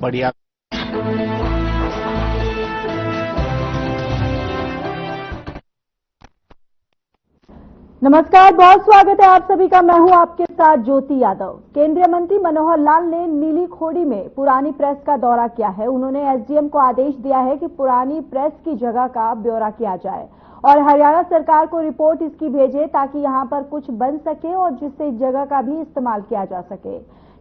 बढ़िया। नमस्कार, बहुत स्वागत है आप सभी का। मैं हूं आपके साथ ज्योति यादव। केंद्रीय मंत्री मनोहर लाल ने नीली खोड़ी में पुरानी प्रेस का दौरा किया है। उन्होंने एसडीएम को आदेश दिया है कि पुरानी प्रेस की जगह का ब्यौरा किया जाए और हरियाणा सरकार को रिपोर्ट इसकी भेजे ताकि यहां पर कुछ बन सके और जिससे इस जगह का भी इस्तेमाल किया जा सके।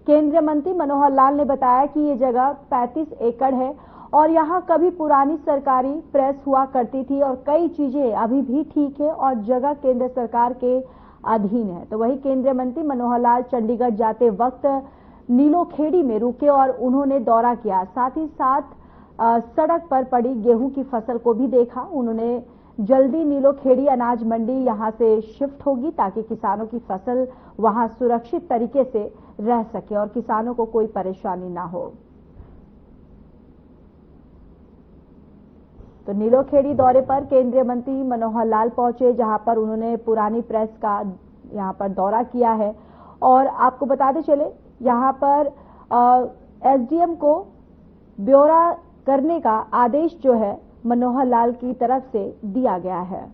केंद्रीय मंत्री मनोहर लाल ने बताया कि ये जगह 35 एकड़ है और यहाँ कभी पुरानी सरकारी प्रेस हुआ करती थी और कई चीजें अभी भी ठीक है और जगह केंद्र सरकार के अधीन है। तो वही केंद्रीय मंत्री मनोहर लाल चंडीगढ़ जाते वक्त नीलोखेड़ी में रुके और उन्होंने दौरा किया। साथ ही साथ सड़क पर पड़ी गेहूं की फसल को भी देखा। उन्होंने जल्दी नीलोखेड़ी अनाज मंडी यहां से शिफ्ट होगी ताकि किसानों की फसल वहां सुरक्षित तरीके से रह सके और किसानों को कोई परेशानी ना हो। तो नीलोखेड़ी दौरे पर केंद्रीय मंत्री मनोहर लाल पहुंचे, जहां पर उन्होंने पुरानी प्रेस का यहां पर दौरा किया है। और आपको बताते चले, यहां पर एसडीएम को ब्यौरा करने का आदेश जो है मनोहर लाल की तरफ से दिया गया है।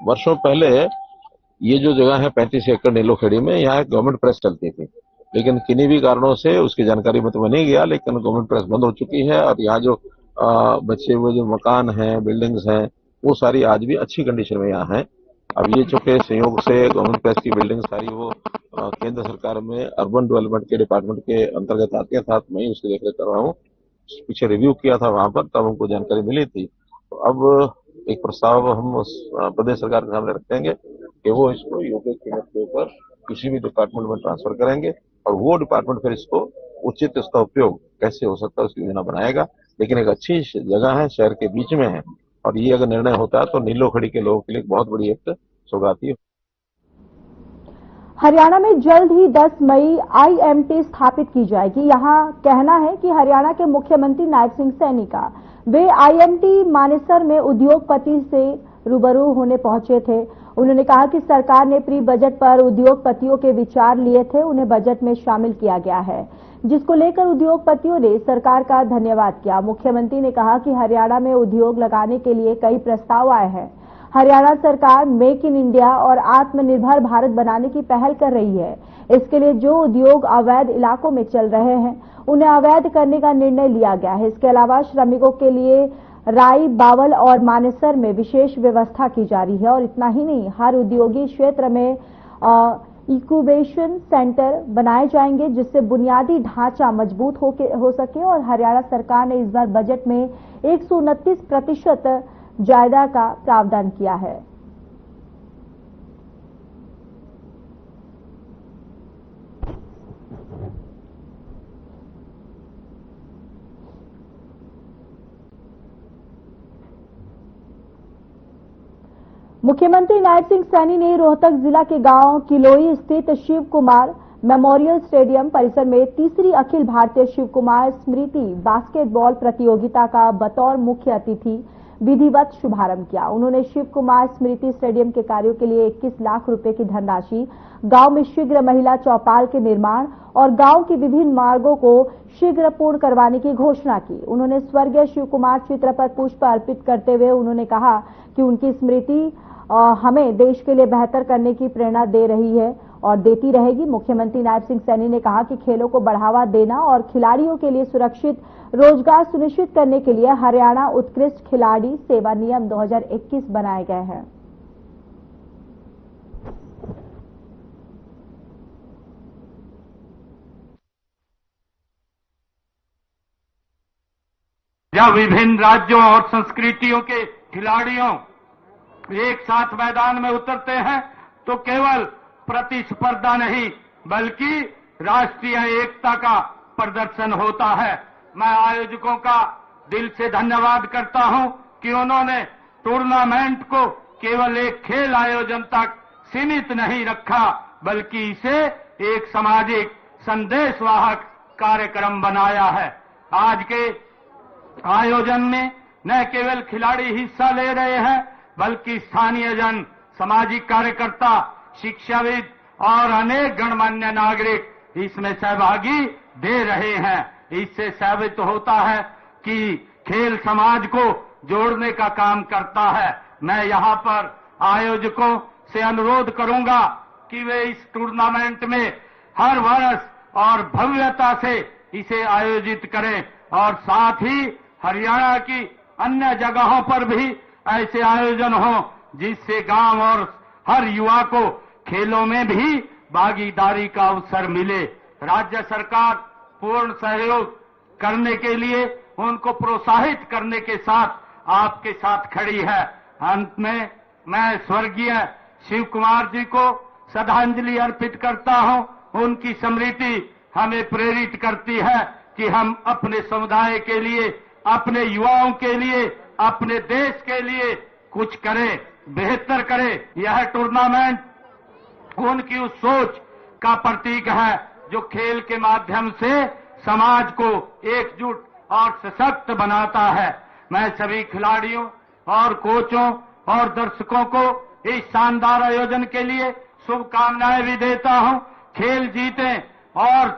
वर्षों पहले ये जो जगह है 35 एकड़ नीलोखेड़ी में, यहाँ एक गवर्नमेंट प्रेस चलती थी, लेकिन किन्हीं भी कारणों से उसकी जानकारी में तो मैं नहीं गया, लेकिन गवर्नमेंट प्रेस बंद हो चुकी है और यहाँ जो बचे हुए जो मकान हैं, बिल्डिंग्स हैं, वो सारी आज भी अच्छी कंडीशन में यहाँ हैं। अब ये चूंकि संयोग से गवर्नमेंट प्रेस की बिल्डिंग सारी वो केंद्र सरकार में अर्बन डेवलपमेंट के डिपार्टमेंट के अंतर्गत आती है, साथ मैं उसकी देखरेख कर रहा हूँ। पीछे रिव्यू किया था वहां पर, तब हमको जानकारी मिली थी। तो अब एक प्रस्ताव हम प्रदेश सरकार के सामने रखेंगे कि वो इसको योग्य कीमत के ऊपर किसी भी डिपार्टमेंट में ट्रांसफर करेंगे और वो डिपार्टमेंट फिर इसको उचित इसका उपयोग कैसे हो सकता है उसकी योजना बनाएगा। लेकिन एक अच्छी जगह है, शहर के बीच में है, और ये अगर निर्णय होता है तो नीलोखेड़ी के लोगों के लिए बहुत बड़ी एक सौगाती है। हरियाणा में जल्द ही 10 मई आईएमटी स्थापित की जाएगी। यहां कहना है कि हरियाणा के मुख्यमंत्री नायब सिंह सैनी का वे आईएमटी मानेसर में उद्योगपति से रूबरू होने पहुंचे थे। उन्होंने कहा कि सरकार ने प्री बजट पर उद्योगपतियों के विचार लिए थे, उन्हें बजट में शामिल किया गया है, जिसको लेकर उद्योगपतियों ने सरकार का धन्यवाद किया। मुख्यमंत्री ने कहा कि हरियाणा में उद्योग लगाने के लिए कई प्रस्ताव आए हैं। हरियाणा सरकार मेक इन इंडिया और आत्मनिर्भर भारत बनाने की पहल कर रही है। इसके लिए जो उद्योग अवैध इलाकों में चल रहे हैं उन्हें अवैध करने का निर्णय लिया गया है। इसके अलावा श्रमिकों के लिए राई, बावल और मानेसर में विशेष व्यवस्था की जा रही है। और इतना ही नहीं, हर उद्योगी क्षेत्र में इंक्यूबेशन सेंटर बनाए जाएंगे जिससे बुनियादी ढांचा मजबूत हो सके। और हरियाणा सरकार ने इस बार बजट में 129% जायदा का प्रावधान किया है। मुख्यमंत्री नायब सिंह सैनी ने रोहतक जिला के गांव किलोई स्थित शिव कुमार मेमोरियल स्टेडियम परिसर में तीसरी अखिल भारतीय शिव कुमार स्मृति बास्केटबॉल प्रतियोगिता का बतौर मुख्य अतिथि विधिवत शुभारंभ किया। उन्होंने शिव कुमार स्मृति स्टेडियम के कार्यों के लिए 21 लाख रुपए की धनराशि, गांव में शीघ्र महिला चौपाल के निर्माण और गांव के विभिन्न मार्गों को शीघ्र पूर्ण करवाने की घोषणा की। उन्होंने स्वर्गीय शिव कुमार चित्र पर पुष्प अर्पित करते हुए उन्होंने कहा कि उनकी स्मृति हमें देश के लिए बेहतर करने की प्रेरणा दे रही है और देती रहेगी। मुख्यमंत्री नायब सिंह सैनी ने कहा कि खेलों को बढ़ावा देना और खिलाड़ियों के लिए सुरक्षित रोजगार सुनिश्चित करने के लिए हरियाणा उत्कृष्ट खिलाड़ी सेवा नियम 2021 बनाए गए हैं। जब विभिन्न राज्यों और संस्कृतियों के खिलाड़ियों एक साथ मैदान में उतरते हैं तो केवल प्रतिस्पर्धा नहीं बल्कि राष्ट्रीय एकता का प्रदर्शन होता है। मैं आयोजकों का दिल से धन्यवाद करता हूं कि उन्होंने टूर्नामेंट को केवल एक खेल आयोजन तक सीमित नहीं रखा बल्कि इसे एक सामाजिक संदेशवाहक कार्यक्रम बनाया है। आज के आयोजन में न केवल खिलाड़ी हिस्सा ले रहे हैं बल्कि स्थानीय जन, सामाजिक कार्यकर्ता, शिक्षाविद और अनेक गणमान्य नागरिक इसमें सहभागी दे रहे हैं। इससे साबित होता है कि खेल समाज को जोड़ने का काम करता है। मैं यहाँ पर आयोजकों से अनुरोध करूंगा कि वे इस टूर्नामेंट में हर वर्ष और भव्यता से इसे आयोजित करें और साथ ही हरियाणा की अन्य जगहों पर भी ऐसे आयोजन हो जिससे गांव और हर युवा को खेलों में भी भागीदारी का अवसर मिले। राज्य सरकार पूर्ण सहयोग करने के लिए, उनको प्रोत्साहित करने के साथ आपके साथ खड़ी है। अंत में मैं स्वर्गीय शिव कुमार जी को श्रद्धांजलि अर्पित करता हूं। उनकी स्मृति हमें प्रेरित करती है कि हम अपने समुदाय के लिए, अपने युवाओं के लिए, अपने देश के लिए कुछ करें, बेहतर करें। यह टूर्नामेंट उनकी उस सोच का प्रतीक है जो खेल के माध्यम से समाज को एकजुट और सशक्त बनाता है। मैं सभी खिलाड़ियों और कोचों और दर्शकों को इस शानदार आयोजन के लिए शुभकामनाएं भी देता हूं। खेल जीतें और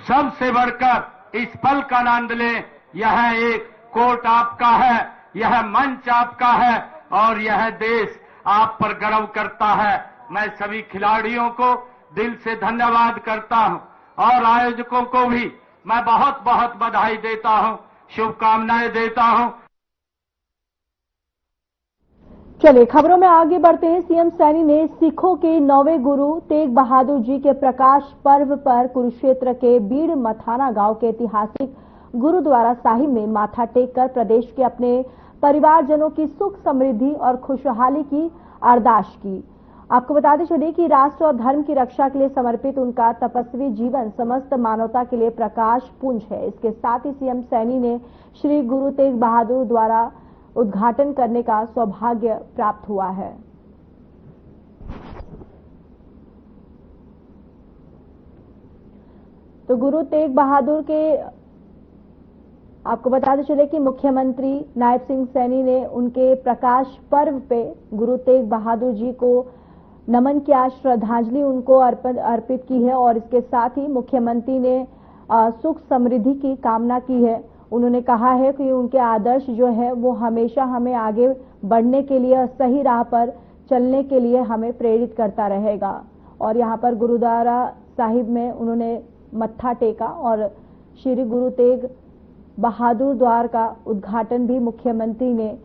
सबसे बढ़कर इस पल का आनंद लें। यह एक कोर्ट आपका है, यह मंच आपका है और यह देश आप पर गर्व करता है। मैं सभी खिलाड़ियों को दिल से धन्यवाद करता हूं और आयोजकों को भी मैं बहुत बहुत बधाई देता हूं, शुभकामनाएं देता हूं। चलिए खबरों में आगे बढ़ते हैं। सीएम सैनी ने सिखों के 9वें गुरु तेग बहादुर जी के प्रकाश पर्व पर कुरुक्षेत्र के बीड़ मथाना गांव के ऐतिहासिक गुरुद्वारा साहिब में माथा टेककर प्रदेश के अपने परिवारजनों की सुख समृद्धि और खुशहाली की अरदास की। आपको बताते चलिए कि राष्ट्र और धर्म की रक्षा के लिए समर्पित उनका तपस्वी जीवन समस्त मानवता के लिए प्रकाश पुंज है। इसके साथ ही सीएम सैनी ने श्री गुरु तेग बहादुर द्वारा उद्घाटन करने का सौभाग्य प्राप्त हुआ है। तो गुरु तेग बहादुर के आपको बताते चले कि मुख्यमंत्री नायब सिंह सैनी ने उनके प्रकाश पर्व पे गुरु तेग बहादुर जी को नमन किया, श्रद्धांजलि उनको अर्पित की है और इसके साथ ही मुख्यमंत्री ने सुख समृद्धि की कामना की है। उन्होंने कहा है कि उनके आदर्श जो है वो हमेशा हमें आगे बढ़ने के लिए, सही राह पर चलने के लिए हमें प्रेरित करता रहेगा। और यहाँ पर गुरुद्वारा साहिब में उन्होंने मत्था टेका और श्री गुरु तेग बहादुर द्वार का उद्घाटन भी मुख्यमंत्री ने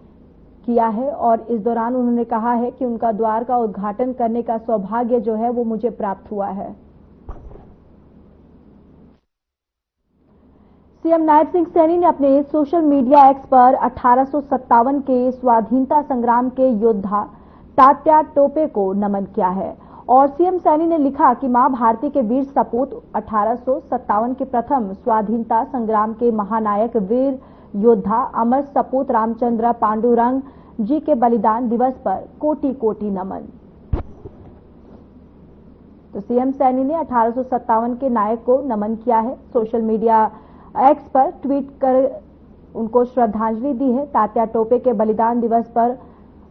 किया है और इस दौरान उन्होंने कहा है कि उनका द्वार का उद्घाटन करने का सौभाग्य जो है वो मुझे प्राप्त हुआ है। सीएम नायब सिंह सैनी ने अपने सोशल मीडिया एक्स पर 1857 के स्वाधीनता संग्राम के योद्धा तात्या टोपे को नमन किया है और सीएम सैनी ने लिखा कि मां भारती के वीर सपूत 1857 के प्रथम स्वाधीनता संग्राम के महानायक वीर योद्धा अमर सपूत रामचंद्र पांडुरंग जी के बलिदान दिवस पर कोटि कोटि नमन। तो सीएम सैनी ने 1857 के नायक को नमन किया है। सोशल मीडिया एक्स पर ट्वीट कर उनको श्रद्धांजलि दी है। तात्या टोपे के बलिदान दिवस पर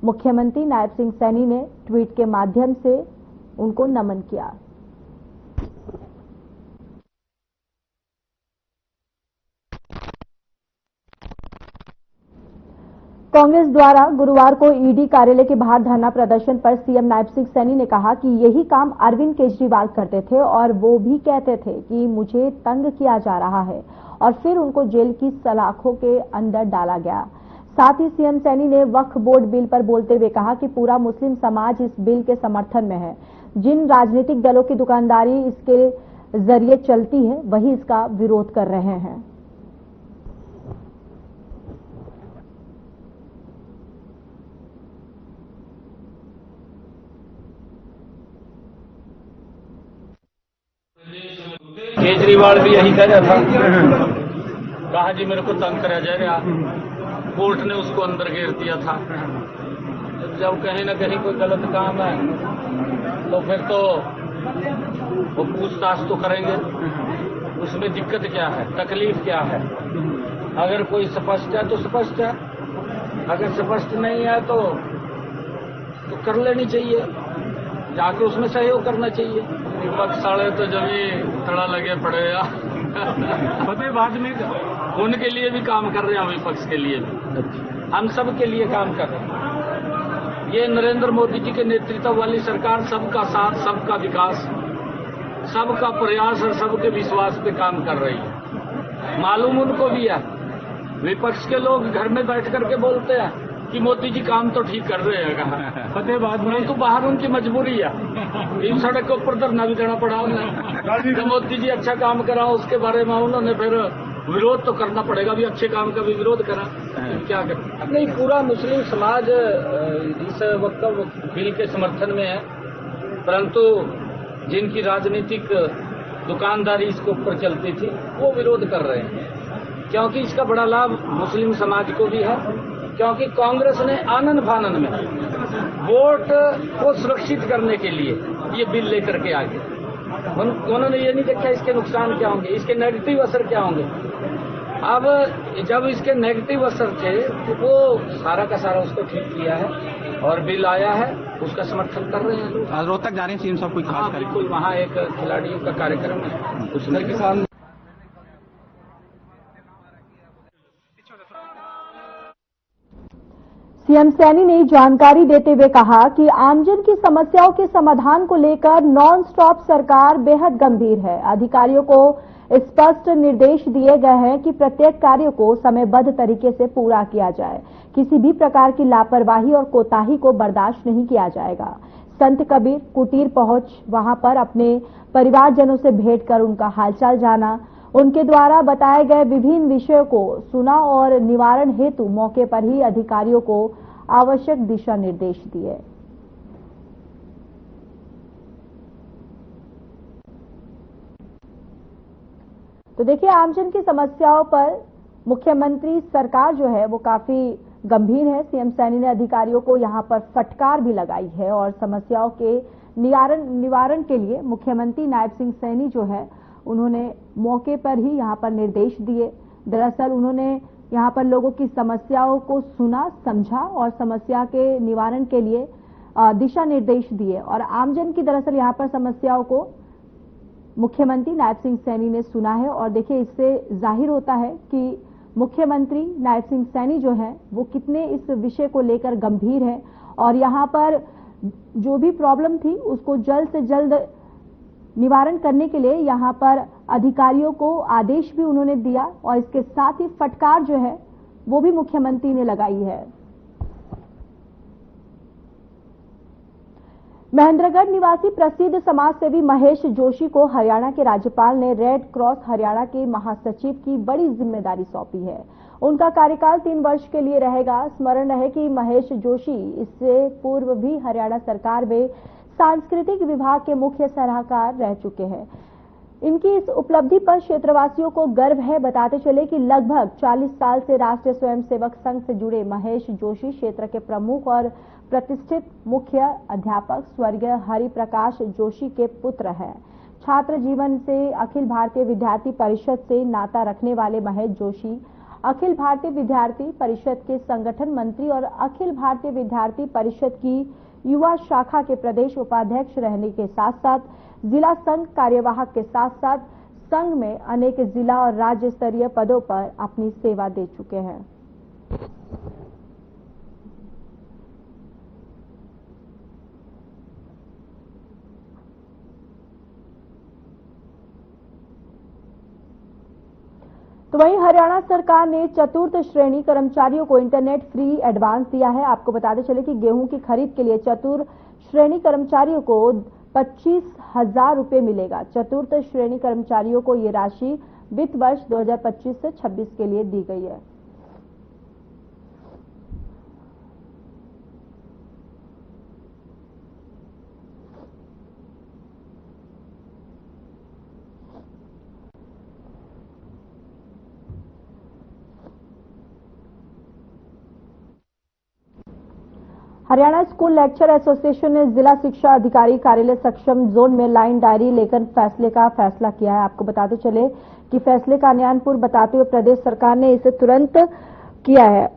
मुख्यमंत्री नायब सिंह सैनी ने ट्वीट के माध्यम से उनको नमन किया। कांग्रेस द्वारा गुरुवार को ईडी कार्यालय के बाहर धरना प्रदर्शन पर सीएम नायब सिंह सैनी ने कहा कि यही काम अरविंद केजरीवाल करते थे और वो भी कहते थे कि मुझे तंग किया जा रहा है और फिर उनको जेल की सलाखों के अंदर डाला गया। साथ ही सीएम सैनी ने वक्फ बोर्ड बिल पर बोलते हुए कहा कि पूरा मुस्लिम समाज इस बिल के समर्थन में है। जिन राजनीतिक दलों की दुकानदारी इसके जरिए चलती है वही इसका विरोध कर रहे हैं। केजरीवाल भी यही कह रहा था, कहा जी मेरे को तंग करा जा रहा, कोर्ट ने उसको अंदर घेर दिया था। जब कहीं ना कहीं कोई गलत काम है तो फिर तो वो पूछताछ तो करेंगे। उसमें दिक्कत क्या है, तकलीफ क्या है? अगर कोई स्पष्ट है तो स्पष्ट है, अगर स्पष्ट नहीं है तो कर लेनी चाहिए। जाकर उसमें सहयोग करना चाहिए। विपक्ष साले तो जमी थोड़ा लगे पड़े यार पता बाद में उनके लिए भी काम कर रहे हैं, विपक्ष के लिए भी, हम सब के लिए काम कर रहे हैं। ये नरेंद्र मोदी जी के नेतृत्व वाली सरकार सबका साथ, सबका विकास, सबका प्रयास और सबके विश्वास पे काम कर रही है। मालूम उनको भी है, विपक्ष के लोग घर में बैठ करके बोलते हैं कि मोदी जी काम तो ठीक कर रहे हैं, कहा फतेहबाद में तो बाहर उनकी मजबूरी है, इन सड़क के ऊपर धरना भी देना पड़ा उन्हें। तो मोदी जी अच्छा काम करा उसके बारे में उन्होंने फिर विरोध तो करना पड़ेगा, भी अच्छे काम का भी विरोध करा, क्या करें। नहीं, पूरा मुस्लिम समाज इस वक्त बिल के समर्थन में है, परंतु जिनकी राजनीतिक दुकानदारी इसके ऊपर चलती थी वो विरोध कर रहे हैं, क्योंकि इसका बड़ा लाभ मुस्लिम समाज को भी है, क्योंकि कांग्रेस ने आनन फानन में वोट को सुरक्षित करने के लिए ये बिल लेकर के आ गए। उन्होंने ये नहीं देखा इसके नुकसान क्या होंगे, इसके नेगेटिव असर क्या होंगे। अब जब इसके नेगेटिव असर थे तो वो सारा का सारा उसको ठीक किया है और बिल आया है, उसका समर्थन कर रहे हैं लोग। आज रोहतक जा रहे हैं सीएम साहब, कोई खास बिल्कुल, वहाँ एक खिलाड़ियों का कार्यक्रम है, उसमें किसान सीएम सैनी ने जानकारी देते हुए कहा कि आमजन की समस्याओं के समाधान को लेकर नॉन स्टॉप सरकार बेहद गंभीर है। अधिकारियों को स्पष्ट निर्देश दिए गए हैं कि प्रत्येक कार्य को समयबद्ध तरीके से पूरा किया जाए, किसी भी प्रकार की लापरवाही और कोताही को बर्दाश्त नहीं किया जाएगा। संत कबीर कुटीर पहुंच वहां पर अपने परिवारजनों से भेंट कर उनका हालचाल जाना, उनके द्वारा बताए गए विभिन्न विषयों को सुना और निवारण हेतु मौके पर ही अधिकारियों को आवश्यक दिशा निर्देश दिए। तो देखिए, आमजन की समस्याओं पर मुख्यमंत्री सरकार जो है वो काफी गंभीर है। सीएम सैनी ने अधिकारियों को यहां पर फटकार भी लगाई है और समस्याओं के निवारण के लिए मुख्यमंत्री नायब सिंह सैनी जो है उन्होंने मौके पर ही यहां पर निर्देश दिए। दरअसल उन्होंने यहां पर लोगों की समस्याओं को सुना, समझा और समस्या के निवारण के लिए दिशा निर्देश दिए और आमजन की दरअसल यहां पर समस्याओं को मुख्यमंत्री नायब सिंह सैनी ने सुना है। और देखिए, इससे जाहिर होता है कि मुख्यमंत्री नायब सिंह सैनी जो है वो कितने इस विषय को लेकर गंभीर है और यहां पर जो भी प्रॉब्लम थी उसको जल्द से जल्द निवारण करने के लिए यहां पर अधिकारियों को आदेश भी उन्होंने दिया और इसके साथ ही फटकार जो है वो भी मुख्यमंत्री ने लगाई है। महेंद्रगढ़ निवासी प्रसिद्ध समाजसेवी महेश जोशी को हरियाणा के राज्यपाल ने रेड क्रॉस हरियाणा के महासचिव की बड़ी जिम्मेदारी सौंपी है। उनका कार्यकाल 3 वर्ष के लिए रहेगा। स्मरण रहे कि महेश जोशी इससे पूर्व भी हरियाणा सरकार में सांस्कृतिक विभाग के मुख्य सलाहकार रह चुके हैं। इनकी इस उपलब्धि पर क्षेत्रवासियों को गर्व है। बताते चले कि लगभग 40 साल से राष्ट्रीय स्वयंसेवक संघ से जुड़े महेश जोशी क्षेत्र के प्रमुख और प्रतिष्ठित मुख्य अध्यापक स्वर्गीय हरिप्रकाश जोशी के पुत्र हैं। छात्र जीवन से अखिल भारतीय विद्यार्थी परिषद से नाता रखने वाले महेश जोशी अखिल भारतीय विद्यार्थी परिषद के संगठन मंत्री और अखिल भारतीय विद्यार्थी परिषद की युवा शाखा के प्रदेश उपाध्यक्ष रहने के साथ साथ जिला संघ कार्यवाहक के साथ साथ संघ में अनेक जिला और राज्य स्तरीय पदों पर अपनी सेवा दे चुके हैं। तो वहीं हरियाणा सरकार ने चतुर्थ श्रेणी कर्मचारियों को इंटरनेट फ्री एडवांस दिया है। आपको बताते चले कि गेहूं की खरीद के लिए चतुर्थ श्रेणी कर्मचारियों को 25,000 रुपए मिलेगा। चतुर्थ श्रेणी कर्मचारियों को ये राशि वित्त वर्ष 2025 से 26 के लिए दी गई है। हरियाणा स्कूल लेक्चर एसोसिएशन ने जिला शिक्षा अधिकारी कार्यालय सक्षम जोन में लाइन डायरी लेकर फैसला किया है। आपको बताते चले कि फैसले का न्यायपुर बताते हुए प्रदेश सरकार ने इसे तुरंत किया है।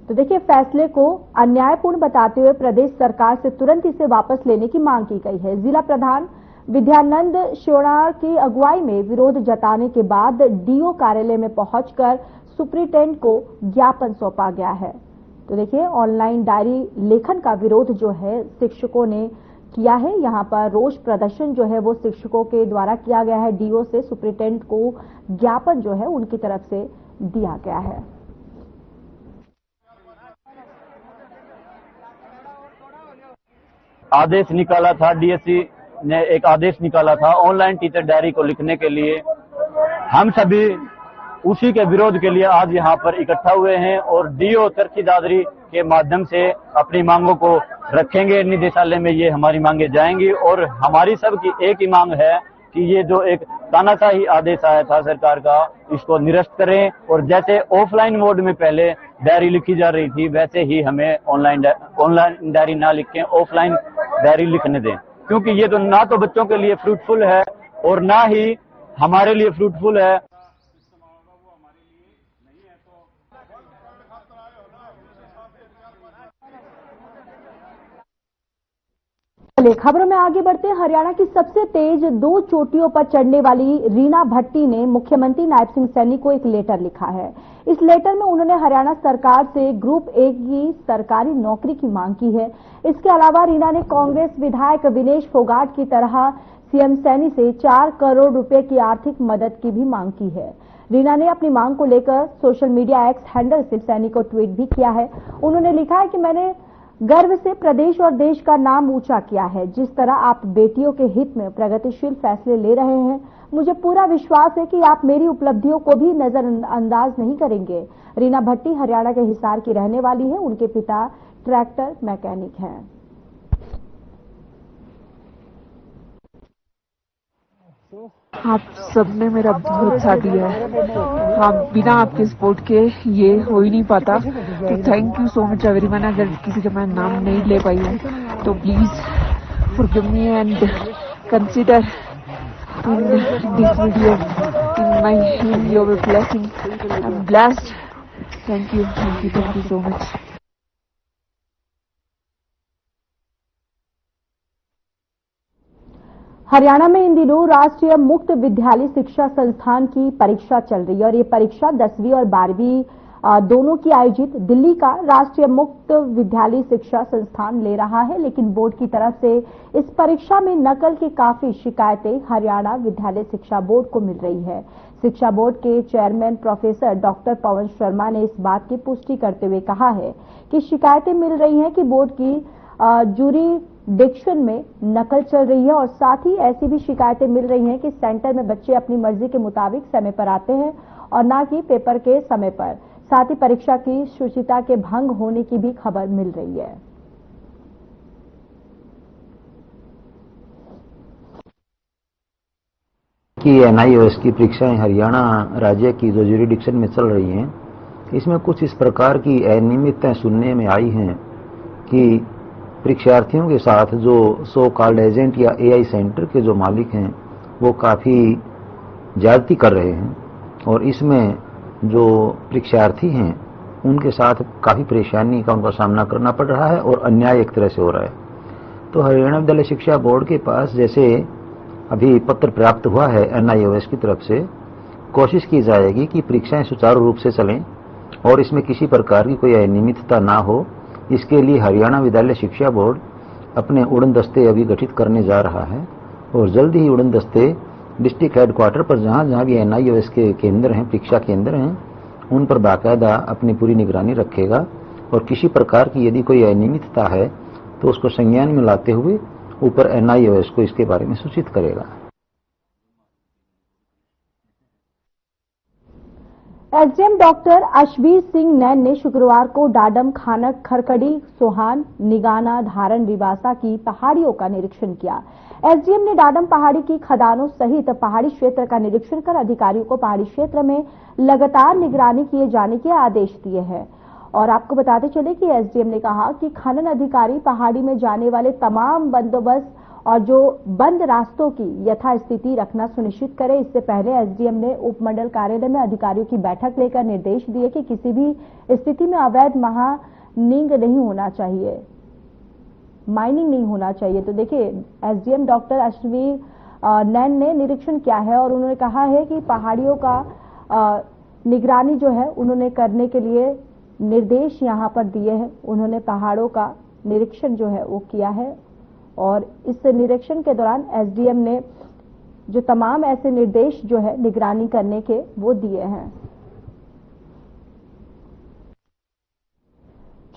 तो देखिए, फैसले को अन्यायपूर्ण बताते हुए प्रदेश सरकार से तुरंत इसे वापस लेने की मांग की गई है। जिला प्रधान विद्यानंद श्योणार की अगुवाई में विरोध जताने के बाद डीओ कार्यालय में पहुंचकर सुप्रीटेंडेंट को ज्ञापन सौंपा गया है। तो देखिए, ऑनलाइन डायरी लेखन का विरोध जो है शिक्षकों ने किया है। यहां पर रोष प्रदर्शन जो है वो शिक्षकों के द्वारा किया गया है। डीओ से सुप्रीटेंडेंट को ज्ञापन जो है उनकी तरफ से दिया गया है। आदेश निकाला था, डीएससी ने एक आदेश निकाला था ऑनलाइन टीचर डायरी को लिखने के लिए। हम सभी उसी के विरोध के लिए आज यहाँ पर इकट्ठा हुए हैं और डीओ चरखी दादरी के माध्यम से अपनी मांगों को रखेंगे। निदेशालय में ये हमारी मांगे जाएंगी और हमारी सबकी एक ही मांग है कि ये जो एक तानाशाही आदेश आया था सरकार का, इसको निरस्त करें और जैसे ऑफलाइन मोड में पहले डायरी लिखी जा रही थी वैसे ही हमें ऑनलाइन डायरी ना लिख के ऑफलाइन डायरी लिखने दें, क्योंकि ये तो ना तो बच्चों के लिए फ्रूटफुल है और ना ही हमारे लिए फ्रूटफुल है। चलिए खबरों में आगे बढ़ते हैं। हरियाणा की सबसे तेज 2 चोटियों पर चढ़ने वाली रीना भट्टी ने मुख्यमंत्री नायब सिंह सैनी को एक लेटर लिखा है। इस लेटर में उन्होंने हरियाणा सरकार से ग्रुप 1 की सरकारी नौकरी की मांग की है। इसके अलावा रीना ने कांग्रेस विधायक विनेश फोगाट की तरह सीएम सैनी से 4 करोड़ रुपए की आर्थिक मदद की भी मांग की है। रीना ने अपनी मांग को लेकर सोशल मीडिया एक्स हैंडल से सैनी को ट्वीट भी किया है। उन्होंने लिखा है कि मैंने गर्व से प्रदेश और देश का नाम ऊंचा किया है। जिस तरह आप बेटियों के हित में प्रगतिशील फैसले ले रहे हैं, मुझे पूरा विश्वास है कि आप मेरी उपलब्धियों को भी नजरअंदाज नहीं करेंगे। रीना भट्टी हरियाणा के हिसार की रहने वाली है। उनके पिता ट्रैक्टर मैकेनिक हैं। आप सबने मेरा बहुत साथ दिया है। आप बिना आपके सपोर्ट के ये हो ही नहीं पाता। तो thank you so much everyone. अगर किसी का मैं नाम नहीं ले पाई हूँ तो please forgive me and consider in this video in my your blessing. I am blessed. Thank you so much. Haryana में इन दिनों राष्ट्रीय मुक्त विद्यालय शिक्षा संस्थान की परीक्षा चल रही है और ये परीक्षा 10वीं और 12वीं दोनों की आयोजित दिल्ली का राष्ट्रीय मुक्त विद्यालय शिक्षा संस्थान ले रहा है। लेकिन बोर्ड की तरफ से इस परीक्षा में नकल की काफी शिकायतें हरियाणा विद्यालय शिक्षा बोर्ड को मिल रही है। शिक्षा बोर्ड के chairman professor doctor Pawan Sharma ने इस बात की पुष्टि करते हुए कहा है कि शिकायतें मिल रही हैं कि बोर्ड की जूरिडिक्शन में नकल चल रही है और साथ ही ऐसी भी शिकायतें मिल रही हैं कि सेंटर में बच्चे अपनी मर्जी के मुताबिक समय पर आते हैं और ना कि पेपर के समय पर। साथ ही परीक्षा की शुचिता के भंग होने की भी खबर मिल रही है। कि एनआईओएस की परीक्षाएं हरियाणा राज्य की जो ज्यूरिडिक्शन में चल रही हैं, इसमें कुछ इस प्रकार की अनियमितताएं सुनने में आई हैं कि परीक्षार्थियों के साथ जो सो कॉल्ड एजेंट या एआई सेंटर के जो मालिक हैं वो काफ़ी ज्यादती कर रहे हैं और इसमें जो परीक्षार्थी हैं उनके साथ काफ़ी परेशानी का उनका सामना करना पड़ रहा है और अन्याय एक तरह से हो रहा है। तो हरियाणा विद्यालय शिक्षा बोर्ड के पास जैसे अभी पत्र प्राप्त हुआ है एनआईओएस की तरफ से, कोशिश की जाएगी कि परीक्षाएं सुचारू रूप से चलें और इसमें किसी प्रकार की कोई अनियमितता ना हो। इसके लिए हरियाणा विद्यालय शिक्षा बोर्ड अपने उड़न दस्ते अभी गठित करने जा रहा है और जल्द ही उड़न दस्ते डिस्ट्रिक्ट हेडक्वार्टर पर जहां जहां भी एनआईओएस के केंद्र हैं, परीक्षा केंद्र हैं, उन पर बाकायदा अपनी पूरी निगरानी रखेगा और किसी प्रकार की यदि कोई अनियमितता है तो उसको संज्ञान में लाते हुए ऊपर एनआईओएस को इसके बारे में सूचित करेगा। एसडीएम डॉक्टर अशबीर सिंह नैन ने शुक्रवार को डाडम, खानक, खरकड़ी, सोहान, निगाना, धारण, रिवासा की पहाड़ियों का निरीक्षण किया। एसडीएम ने डाडम पहाड़ी की खदानों सहित पहाड़ी क्षेत्र का निरीक्षण कर अधिकारियों को पहाड़ी क्षेत्र में लगातार निगरानी किए जाने के आदेश दिए हैं। और आपको बताते चले कि एसडीएम ने कहा कि खनन अधिकारी पहाड़ी में जाने वाले तमाम बंदोबस्त और जो बंद रास्तों की यथास्थिति रखना सुनिश्चित करे। इससे पहले एसडीएम ने उपमंडल कार्यालय में अधिकारियों की बैठक लेकर निर्देश दिए कि किसी भी स्थिति में अवैध माइनिंग नहीं होना चाहिए, माइनिंग नहीं होना चाहिए। तो देखिए, एसडीएम डॉक्टर अश्वी नैन ने निरीक्षण किया है और उन्होंने कहा है कि पहाड़ियों का निगरानी जो है उन्होंने करने के लिए निर्देश यहां पर दिए हैं। उन्होंने पहाड़ों का निरीक्षण जो है वो किया है और इस निरीक्षण के दौरान एसडीएम ने जो तमाम ऐसे निर्देश जो है निगरानी करने के वो दिए हैं।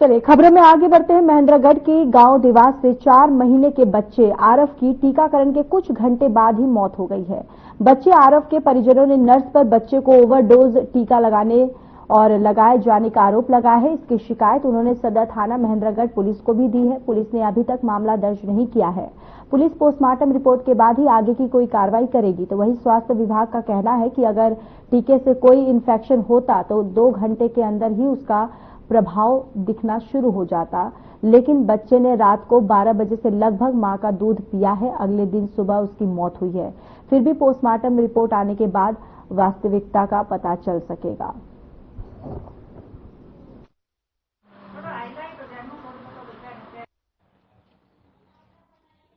चलिए खबरों में आगे बढ़ते हैं। महेंद्रगढ़ की गांव देवास से 4 महीने के बच्चे आरव की टीकाकरण के कुछ घंटे बाद ही मौत हो गई है। बच्चे आरव के परिजनों ने नर्स पर बच्चे को ओवरडोज टीका लगाने और लगाए जाने का आरोप लगाया है। इसकी शिकायत उन्होंने सदर थाना महेंद्रगढ़ पुलिस को भी दी है। पुलिस ने अभी तक मामला दर्ज नहीं किया है। पुलिस पोस्टमार्टम रिपोर्ट के बाद ही आगे की कोई कार्रवाई करेगी। तो वहीं स्वास्थ्य विभाग का कहना है कि अगर टीके से कोई इन्फेक्शन होता तो 2 घंटे के अंदर ही उसका प्रभाव दिखना शुरू हो जाता, लेकिन बच्चे ने रात को 12 बजे से लगभग मां का दूध पिया है। अगले दिन सुबह उसकी मौत हुई है। फिर भी पोस्टमार्टम रिपोर्ट आने के बाद वास्तविकता का पता चल सकेगा।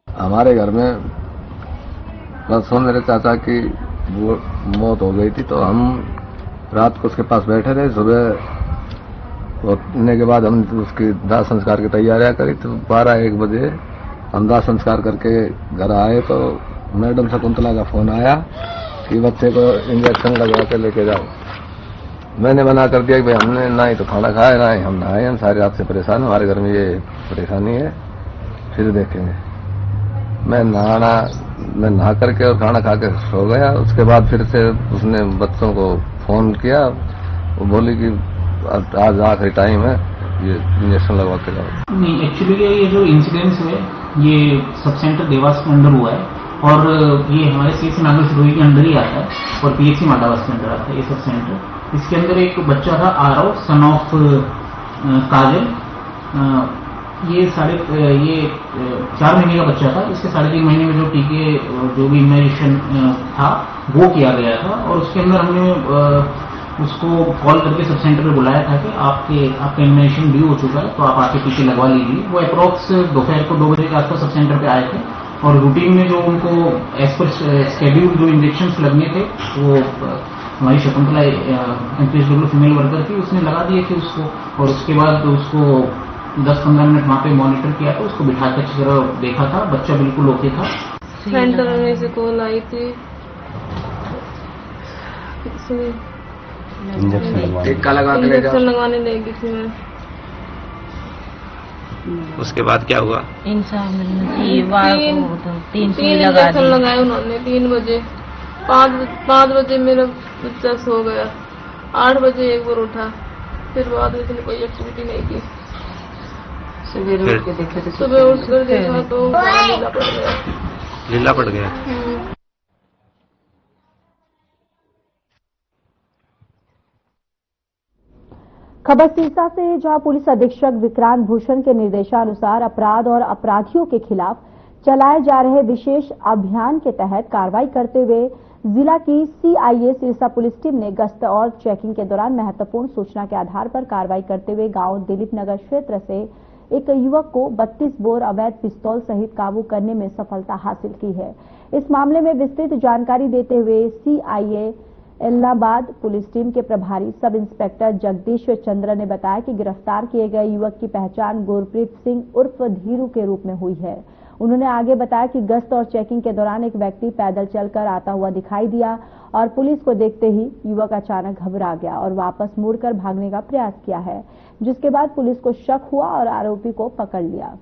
हमारे घर में परसों मेरे चाचा की वो मौत हो गई थी, तो हम रात को उसके पास बैठे रहे। सुबह होने के बाद हम उसकी दाह संस्कार की तैयारियां करी, तो 12-1 बजे हम दाह संस्कार करके घर आए तो मैडम शकुंतला का फोन आया कि बच्चे को इंजेक्शन लगवा के लेके जाओ। मैंने मना कर दिया कि भाई हमने ना ही तो खाना खाया ना ही हम नहाए, हम सारी रात से परेशान, हमारे घर में ये परेशानी है, फिर देखेंगे। मैं नहा करके और खाना खा के सो गया। उसके बाद फिर से उसने बच्चों को फोन किया, वो बोली कि आज आखिरी टाइम है, ये इंजेक्शन लगवा के जाओ। नहीं, एक्चुअली ये जो इंसिडेंस है ये सब सेंटर देवास के अंदर हुआ है और ये हमारे सीएससी नागल सिरोही के अंदर ही आता है और पीएचसी माटावास के अंदर आता है ये सब सेंटर। इसके अंदर एक बच्चा था आरव सन ऑफ काजल। ये 4 महीने का बच्चा था। इसके 3.5 महीने में जो टीके जो भी इम्यूनाइजेशन था वो किया गया था और उसके अंदर हमने उसको कॉल करके सब सेंटर पे बुलाया था कि आपका इम्यूनाइजेशन ड्यू हो चुका है, तो आप आके टीके लगवा लीजिए। वो अप्रॉक्स दोपहर को 2 बजे के आसपास सब सेंटर पे आए थे और रूटीन में जो उनको एज पर स्केड्यूल जो इंजेक्शन लगने थे वो हमारी शकुंतला एमपीएसडब्ल्यू फीमेल वर्कर थी, उसने लगा दिए थे उसको। और उसके बाद उसको 10-15 मिनट वहाँ पे मॉनिटर किया था, उसको बिठा कर अच्छी तरह देखा था, बच्चा बिल्कुल ओके था। सेंटर में से कॉल आई थी टीका लगाने ले गई थी मैं। उसके बाद क्या हुआ? तीन इंजेक्शन लगाए उन्होंने 3 बजे। 5 बजे मेरा बच्चा सो गया। 8 बजे एक बार उठा, फिर बाद में इसने कोई एक्टिविटी नहीं की। सुबह उठ कर देखा तो लीला पड़ गया। खबर सिरसा से, जहां पुलिस अधीक्षक विक्रांत भूषण के निर्देशानुसार अपराध और अपराधियों के खिलाफ चलाए जा रहे विशेष अभियान के तहत कार्रवाई करते हुए जिला की सीआईए सिरसा पुलिस टीम ने गश्त और चेकिंग के दौरान महत्वपूर्ण सूचना के आधार पर कार्रवाई करते हुए गांव दिलीप नगर क्षेत्र से एक युवक को 32 बोर अवैध पिस्तौल सहित काबू करने में सफलता हासिल की है। इस मामले में विस्तृत जानकारी देते हुए सीआईए इलाहाबाद पुलिस टीम के प्रभारी सब इंस्पेक्टर जगदीश चंद्र ने बताया कि गिरफ्तार किए गए युवक की पहचान गुरप्रीत सिंह उर्फ धीरू के रूप में हुई है। उन्होंने आगे बताया कि गश्त और चेकिंग के दौरान एक व्यक्ति पैदल चलकर आता हुआ दिखाई दिया और पुलिस को देखते ही युवक अचानक घबरा गया और वापस मुड़कर भागने का प्रयास किया है, जिसके बाद पुलिस को शक हुआ और आरोपी को पकड़ लिया।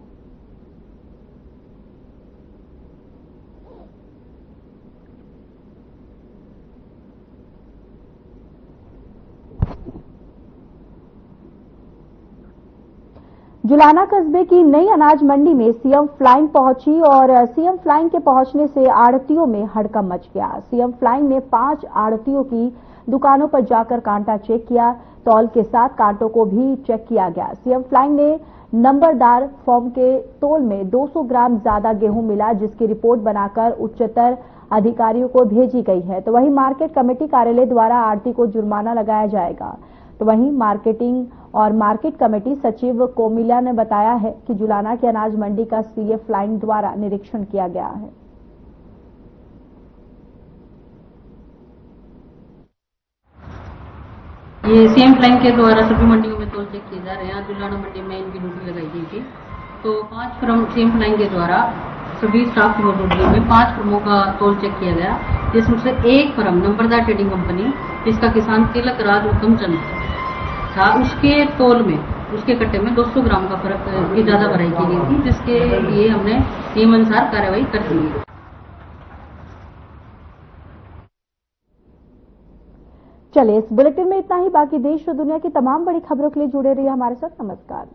जुलाना कस्बे की नई अनाज मंडी में सीएम फ्लाइंग पहुंची और सीएम फ्लाइंग के पहुंचने से आड़तियों में हड़कंप मच गया। सीएम फ्लाइंग ने 5 आड़तियों की दुकानों पर जाकर कांटा चेक किया, तौल के साथ कांटों को भी चेक किया गया। सीएम फ्लाइंग ने नंबरदार फॉर्म के तोल में 200 ग्राम ज्यादा गेहूं मिला, जिसकी रिपोर्ट बनाकर उच्चतर अधिकारियों को भेजी गई है। तो वहीं मार्केट कमेटी कार्यालय द्वारा आढ़ती को जुर्माना लगाया जाएगा। तो वहीं मार्केटिंग और मार्केट कमेटी सचिव कोमिला ने बताया है कि जुलाना की अनाज मंडी का सीएफ लाइन द्वारा निरीक्षण किया गया है। ये सीएम लाइन के द्वारा सभी मंडियों में तोल चेक किए जा रहे हैं। जुलाना मंडी में इनकी ड्यूटी लगाई गई थी। तो 5 फर्म सीएम लाइन के द्वारा सभी स्टाफ की मौजूदगी में 5 फर्मों का तोल चेक किया गया, जिसमें से एक फर्म नंबरदार ट्रेडिंग कंपनी, जिसका किसान तिलक राज उत्तम चंद था, उसके तोल में, उसके कट्टे में 200 ग्राम का फर्क की ज्यादा भराई की गई थी, जिसके लिए हमने नियमानुसार कार्रवाई कर दी है। चलिए, इस बुलेटिन में इतना ही। बाकी देश और दुनिया की तमाम बड़ी खबरों के लिए जुड़े रहिए हमारे साथ। नमस्कार।